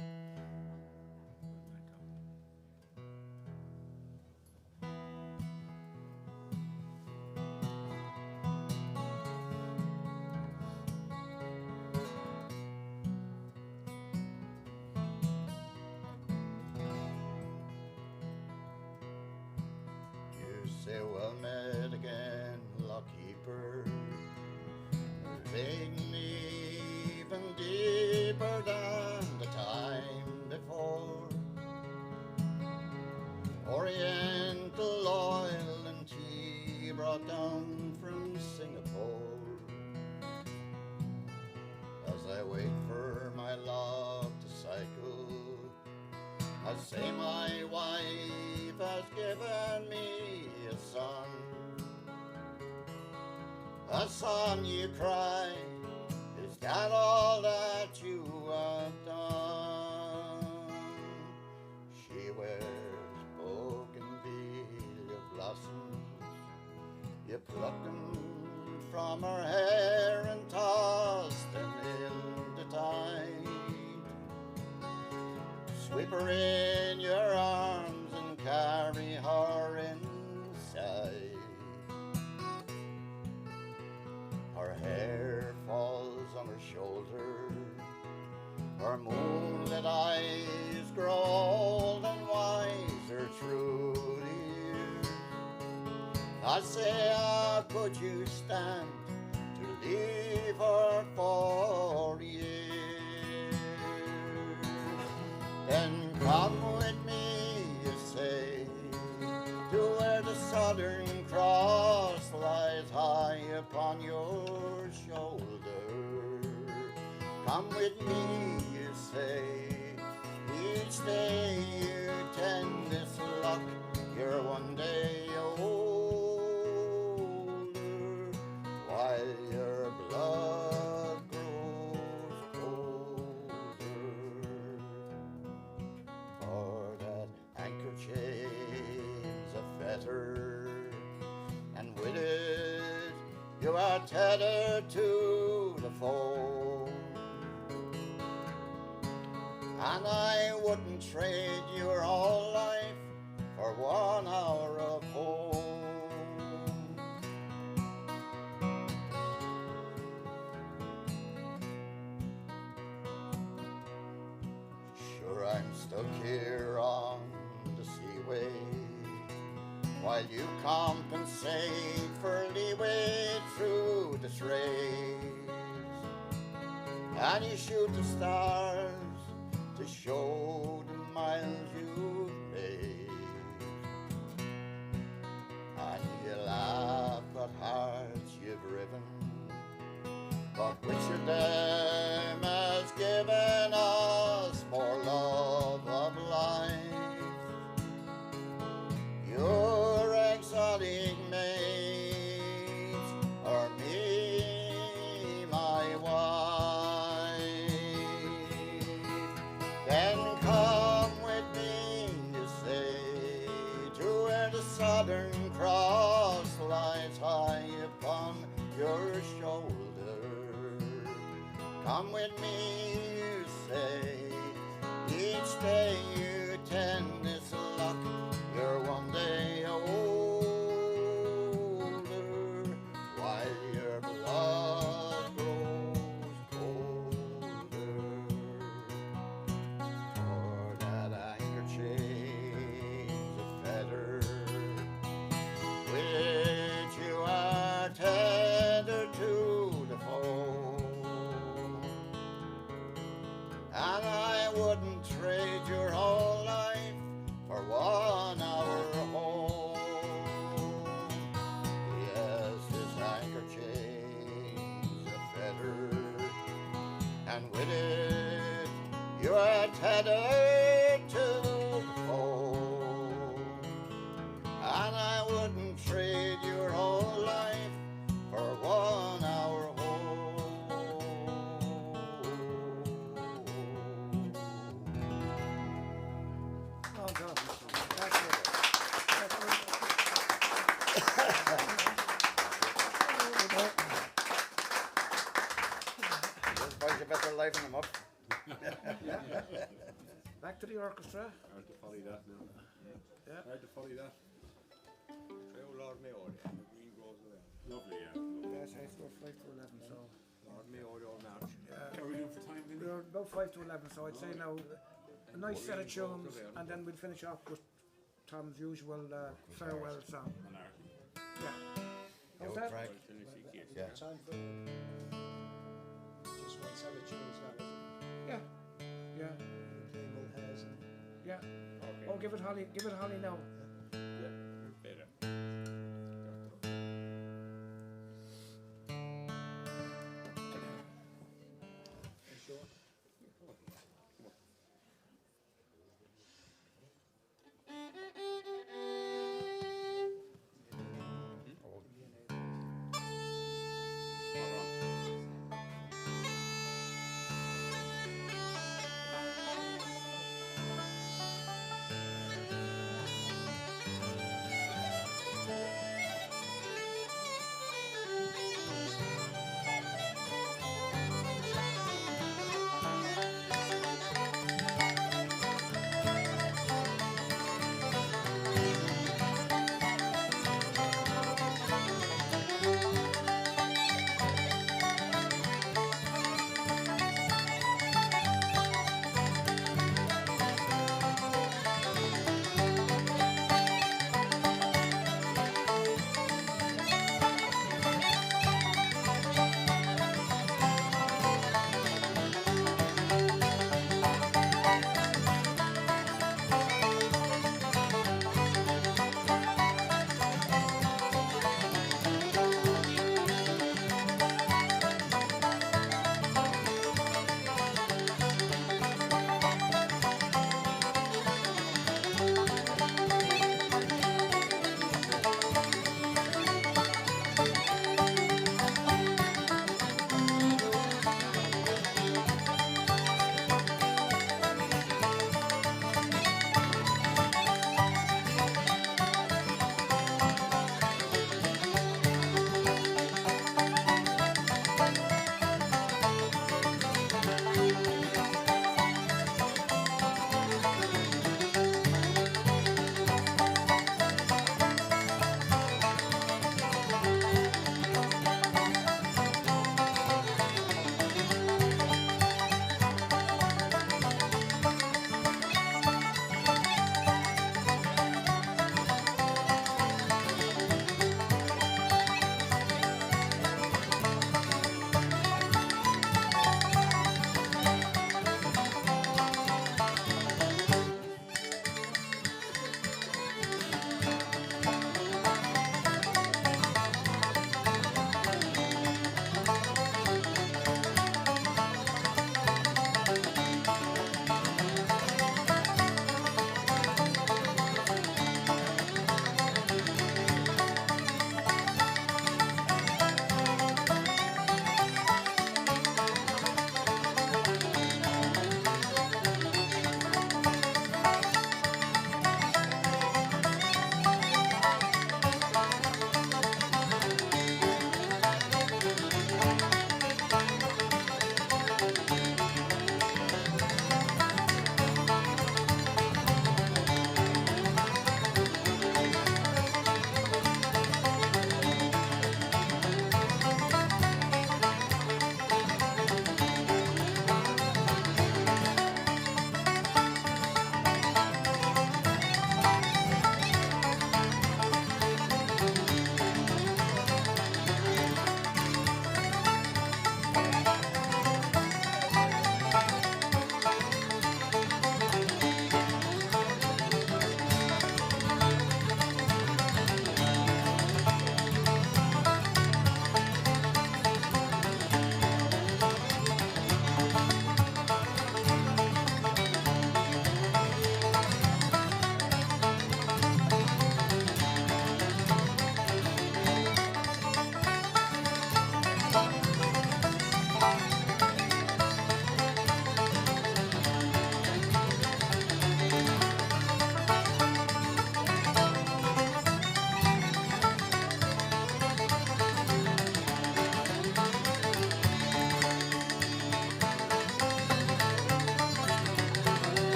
You say, well met again, lockkeeper, moving even deeper than the time before. Oriental oil and tea brought down from Singapore. As I wait for my love to cycle, I say my wife has given me a son. A son, you cry, is that all that you have done? She wears bougainvillea blossoms. You pluck them from her hair and toss them in the tide. Sweep her in your arms and carry her inside. Her hair falls on her shoulder, her moonlit eyes grow old and wiser through the years. I say, how could you stand to leave her for years? Then come with me, you say, to where the Southern Cross lies high upon your shoulder. Come with me, you say, each day you tend this luck, you're one day older, while your blood grows colder. For that anchor chain's a fetter, and with it you are tethered to the foe. And I wouldn't trade your whole life for 1 hour of home. Sure, I'm stuck here on the seaway, while you compensate for leeway through the straits, and you shoot the stars to show the miles you've made, and you laugh at hearts you've riven, but which of them has given us more love of life? Your exotic mates, or me, my wife? Then come with me, you say, to where the Southern Cross lies high upon your shoulder. Come with me, you say, each day you tend this luck, you're one day older, while your blood grows colder. For that anchor chain's a fetter, which you are tethered to the foe. And I wouldn't trade your whole life for 1 hour home. Yes, this anchor chain's you are tethered to the foe, and I wouldn't trade your whole life for 1 hour home. Well done. That's it. Those boys are better liven them up. Back to the orchestra. Hard to follow that now. Yeah. Hard to follow that. Try Lord Mayo there, the Green Groves away. Lovely, yeah. Yes, I scored 5 to 11, so Lord Mayo the old march. How are we doing for time, Vinny? we're about 5 to 11. So I'd say now a nice set of tunes, and then we'll finish off with Tom's usual farewell song. Monarchy. Yeah. How's Old that? track. Tennessee Kids. Yeah. Time for just one set of tunes now, isn't Yeah. Yeah. it? Cable has and Yeah. Okay. Oh, give it Holly now. Better. sure.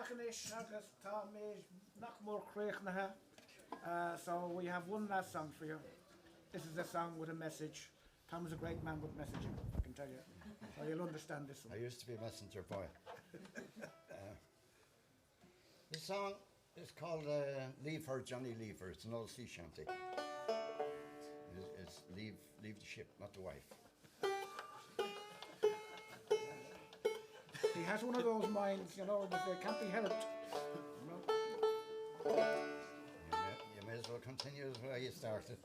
Machanish agus Tom is Knockmore Creachnaha. So we have one last song for you. This is a song with a message. Tom is a great man with messaging, I can tell you. So you'll understand this one. I used to be a messenger boy. This song is called Leave Her, Johnny Leave Her. It's an old sea shanty. It's leave the ship, not the wife. He has one of those minds, you know, that they can't be helped. You know? You may as well continue as where you started.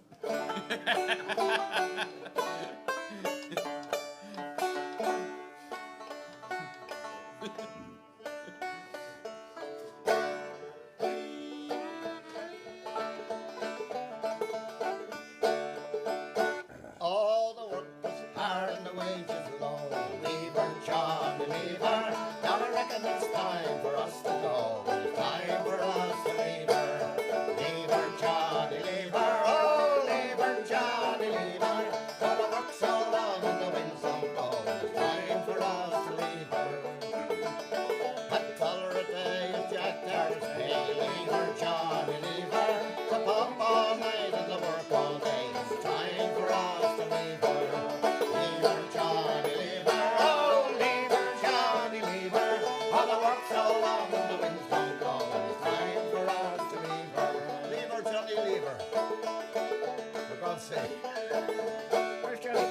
All the work was hard and the wages low. Leave her, Johnny, leave her. Now I reckon it's time for us to go. It's time for us to leave her. Leave her, Johnny, leave her. Oh, leave her, Johnny, leave her. Now I work so long and the winds don't blow. It's time for us to leave her. $1 a day is Jack Darren's pay. Leave her, Johnny, leave her. To pump all night and to work all day. It's time for us to leave her. Leave her, Johnny, leave her. Oh, leave her, Johnny, leave her. All the work so long and the winds don't blow. It's time for us to leave her. Leave her, Johnny, leave her. For God's sake. Where's Johnny?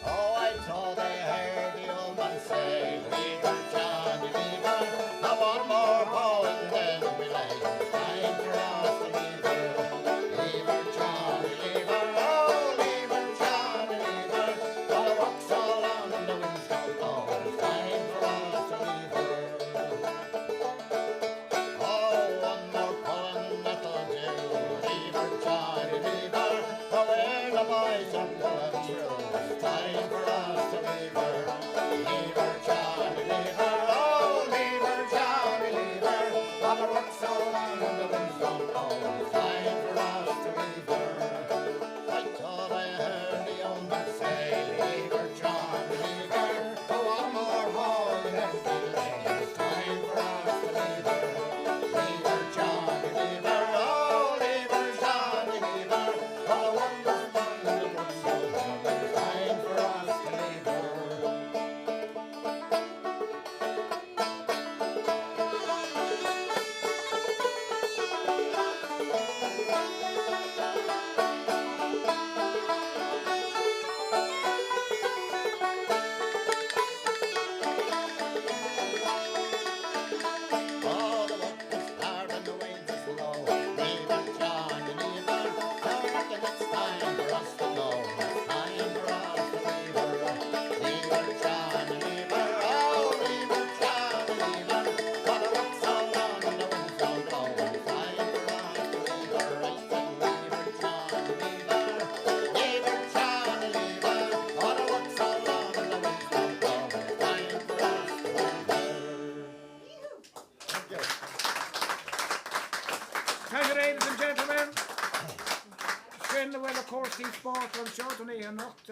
Oh, I thought I heard the old man say, leave her, Johnny, leave her. I want more power and then we lay. It's time for us to leave her. Leave her, Johnny, leave her. Oh, leave her, Johnny, leave her. All the work so long and the winds don't blow. It's time for us to leave her. Oh, one more pulling that'll do. Leave her, Johnny, leave her. Oh, where the boys are pulling through. It's time for us to leave her. Leave her, Johnny, leave her. Oh, leave her, Johnny, leave her. All the work so long and the winds don't blow. It's time for us to leave her. I thought I heard the old man say, leave her, Johnny, leave her. Oh, one more haul and then we lay. It's time for us to leave her. Leave her, Johnny, leave her. Oh, leave her, Johnny, leave her. All the wonders done and the good so done. It's time for us to leave her. All the work is hard and the wages low. Leave her, Johnny, leave her. I reckon it's time for us to go. It's time for us to leave her. Leave her, Johnny, leave her. Oh, leave her, Johnny, leave her. All the work so long and the winds don't blow. It's time for us to leave her. I said, leave her, Johnny, leave her. Leave her, Johnny, leave her. All the work so long and the winds don't blow. It's time for us to leave her. Thank you. Thank you, ladies and gentlemen. Send the well, of course, these sports, I'm sure to me, and not.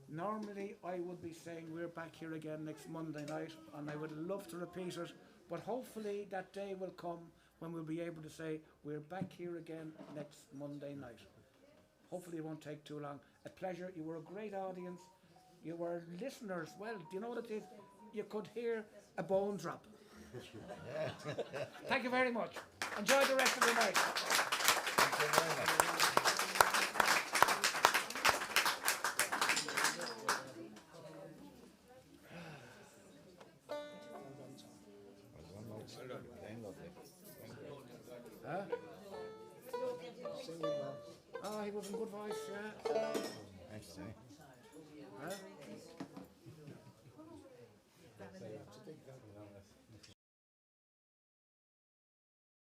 Normally, I would be saying we're back here again next Monday night, and I would love to repeat it, but hopefully that day will come when we'll be able to say we're back here again next Monday night. Hopefully, it won't take too long. A pleasure. You were a great audience. You were listeners. Well, do you know what it is? You could hear a bone drop. Thank you very much. Enjoy the rest of the night. Thank you very much. Well done. Playing lovely. Huh? Singing well. Oh, he was in good voice, yeah. Thanks, Jimmy. Huh? So you have to dig that one out.